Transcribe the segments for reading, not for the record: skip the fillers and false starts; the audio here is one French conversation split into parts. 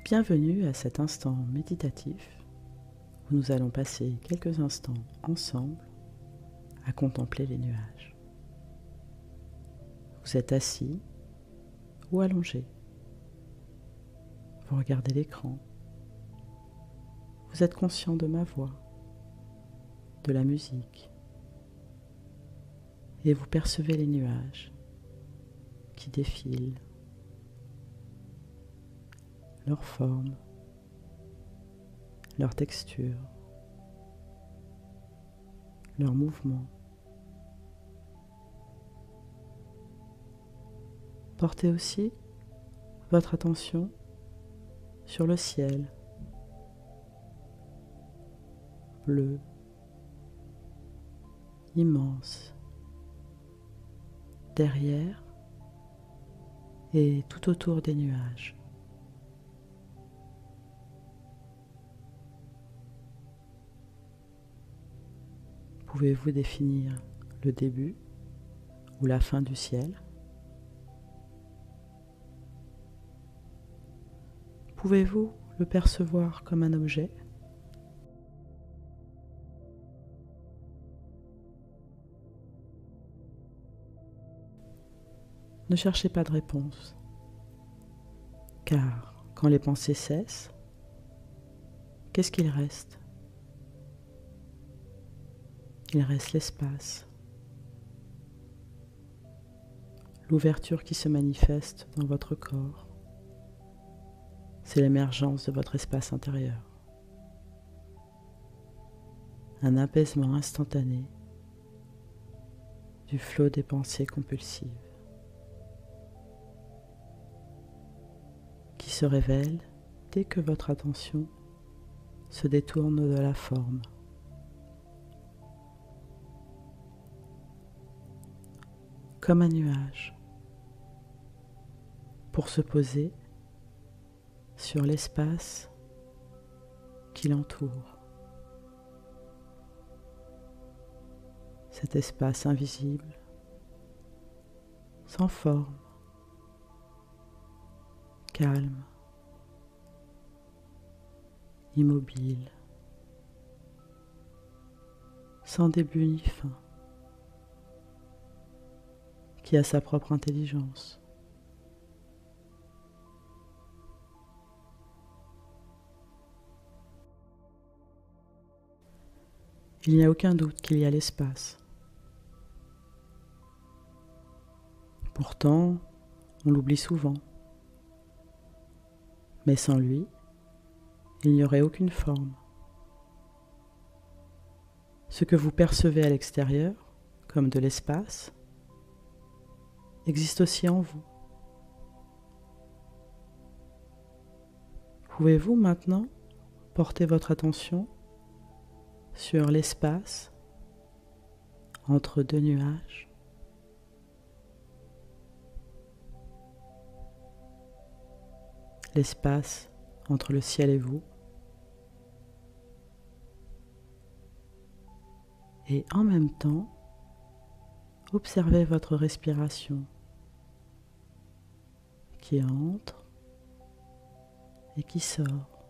Bienvenue à cet instant méditatif où nous allons passer quelques instants ensemble à contempler les nuages. Vous êtes assis ou allongé. Vous regardez l'écran. Vous êtes conscient de ma voix, de la musique, et vous percevez les nuages qui défilent, leur forme, leur texture, leur mouvement. Portez aussi votre attention sur le ciel, bleu, immense, derrière et tout autour des nuages. Pouvez-vous définir le début ou la fin du ciel? Pouvez-vous le percevoir comme un objet? Ne cherchez pas de réponse, car quand les pensées cessent, qu'est-ce qu'il reste? Il reste l'espace, l'ouverture qui se manifeste dans votre corps. C'est l'émergence de votre espace intérieur. Un apaisement instantané du flot des pensées compulsives qui se révèle dès que votre attention se détourne de la forme. Comme un nuage, pour se poser sur l'espace qui l'entoure. Cet espace invisible, sans forme, calme, immobile, sans début ni fin, qui a sa propre intelligence. Il n'y a aucun doute qu'il y a l'espace. Pourtant, on l'oublie souvent. Mais sans lui, il n'y aurait aucune forme. Ce que vous percevez à l'extérieur, comme de l'espace, existe aussi en vous. Pouvez-vous maintenant porter votre attention sur l'espace entre deux nuages? L'espace entre le ciel et vous. Et en même temps, observez votre respiration qui entre et qui sort,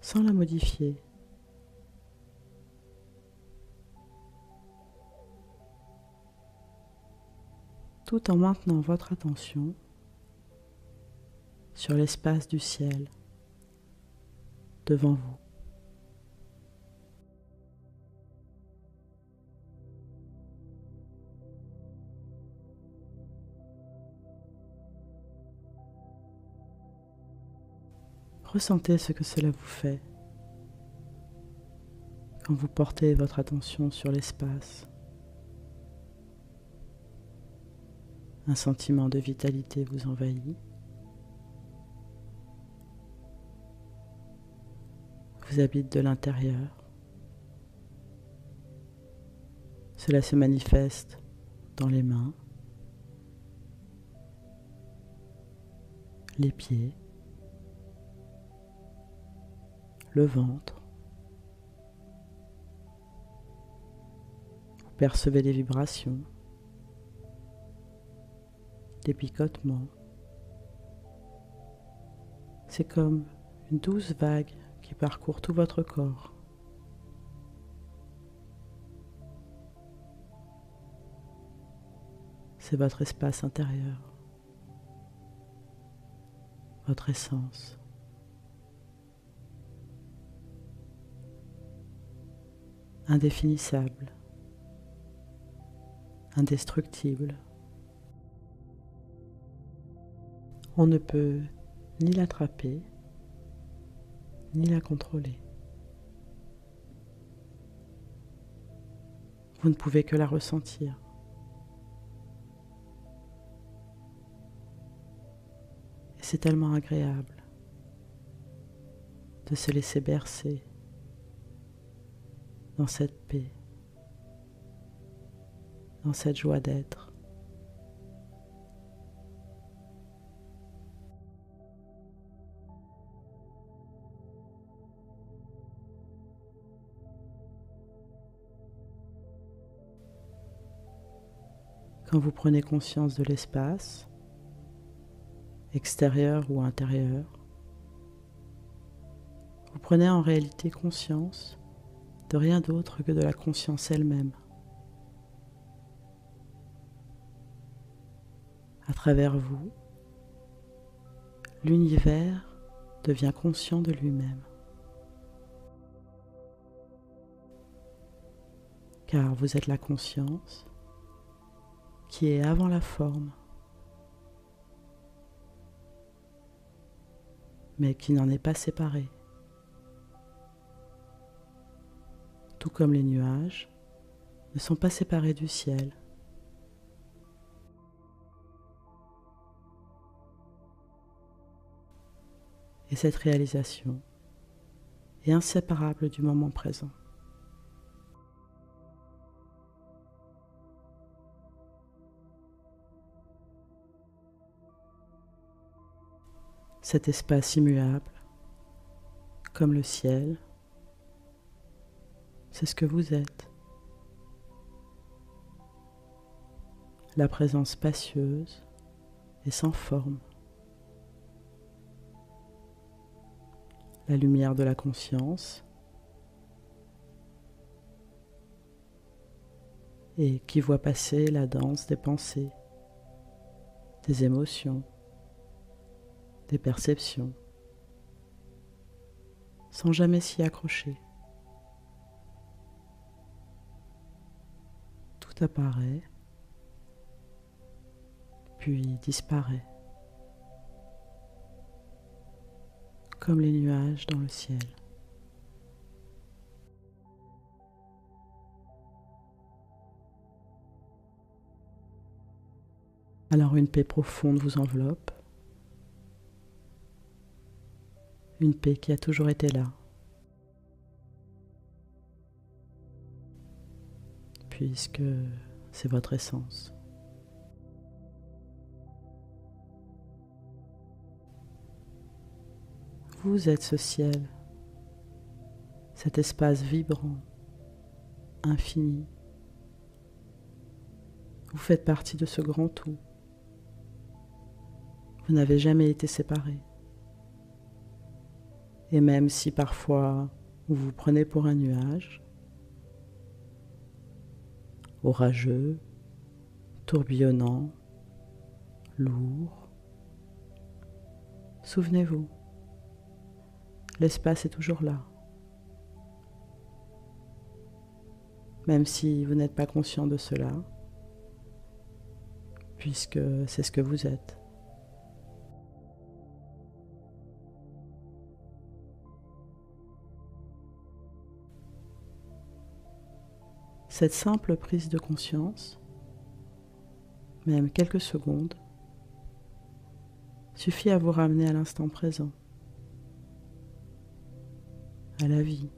sans la modifier. Tout en maintenant votre attention sur l'espace du ciel devant vous. Ressentez ce que cela vous fait quand vous portez votre attention sur l'espace. Un sentiment de vitalité vous envahit. Vous habite de l'intérieur. Cela se manifeste dans les mains, les pieds, le ventre. Vous percevez des vibrations, des picotements, C'est comme une douce vague qui parcourt tout votre corps. C'est votre espace intérieur, votre essence. Indéfinissable, indestructible. On ne peut ni l'attraper, ni la contrôler. Vous ne pouvez que la ressentir. Et c'est tellement agréable de se laisser bercer dans cette paix, dans cette joie d'être. Quand vous prenez conscience de l'espace, extérieur ou intérieur, vous prenez en réalité conscience de rien d'autre que de la conscience elle-même. À travers vous, l'univers devient conscient de lui-même. Car vous êtes la conscience qui est avant la forme, mais qui n'en est pas séparée. Tout comme les nuages ne sont pas séparés du ciel. Et cette réalisation est inséparable du moment présent. Cet espace immuable, comme le ciel, c'est ce que vous êtes. La présence spacieuse et sans forme. La lumière de la conscience et qui voit passer la danse des pensées, des émotions, des perceptions, sans jamais s'y accrocher. Tout apparaît, puis disparaît, comme les nuages dans le ciel. Alors une paix profonde vous enveloppe, une paix qui a toujours été là, puisque c'est votre essence. Vous êtes ce ciel, cet espace vibrant, infini. Vous faites partie de ce grand tout. Vous n'avez jamais été séparés. Et même si parfois vous vous prenez pour un nuage, orageux, tourbillonnant, lourd, souvenez-vous, l'espace est toujours là. Même si vous n'êtes pas conscient de cela, puisque c'est ce que vous êtes. Cette simple prise de conscience, même quelques secondes, suffit à vous ramener à l'instant présent, à la vie,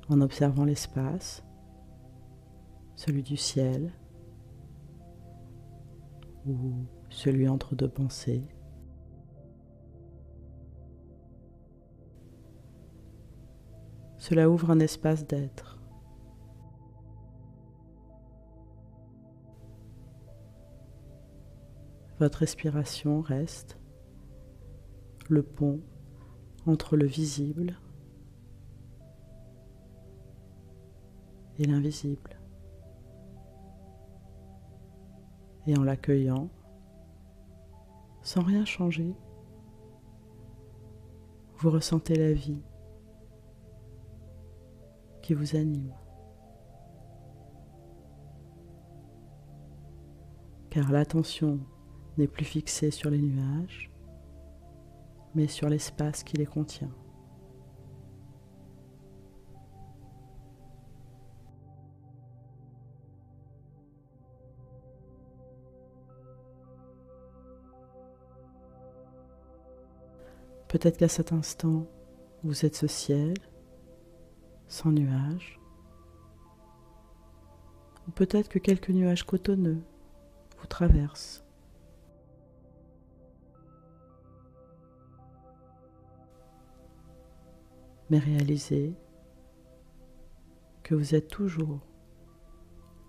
en observant l'espace, celui du ciel ou celui entre deux pensées. Cela ouvre un espace d'être. Votre respiration reste le pont entre le visible et l'invisible. Et en l'accueillant, sans rien changer, vous ressentez la vie qui vous anime. Car l'attention n'est plus fixée sur les nuages, mais sur l'espace qui les contient. Peut-être qu'à cet instant, vous êtes ce ciel, sans nuages, ou peut-être que quelques nuages cotonneux vous traversent. Mais réalisez que vous êtes toujours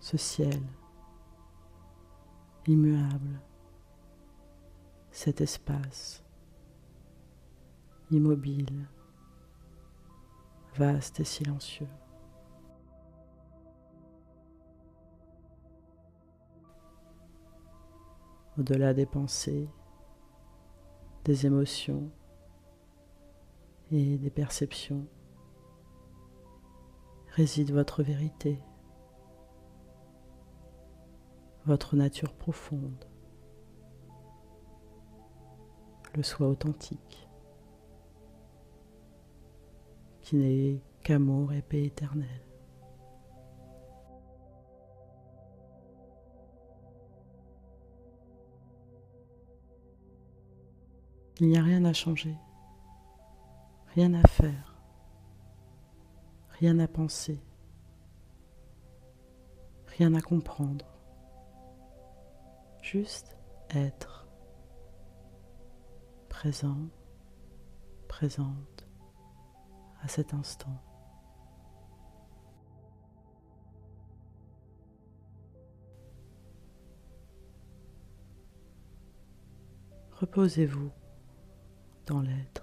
ce ciel immuable, cet espace immobile, vaste et silencieux. Au-delà des pensées, des émotions et des perceptions, réside votre vérité, votre nature profonde, le soi authentique, qui n'est qu'amour et paix éternelle. Il n'y a rien à changer, rien à faire, rien à penser, rien à comprendre, juste être, présent, présente à cet instant. Reposez-vous dans l'être.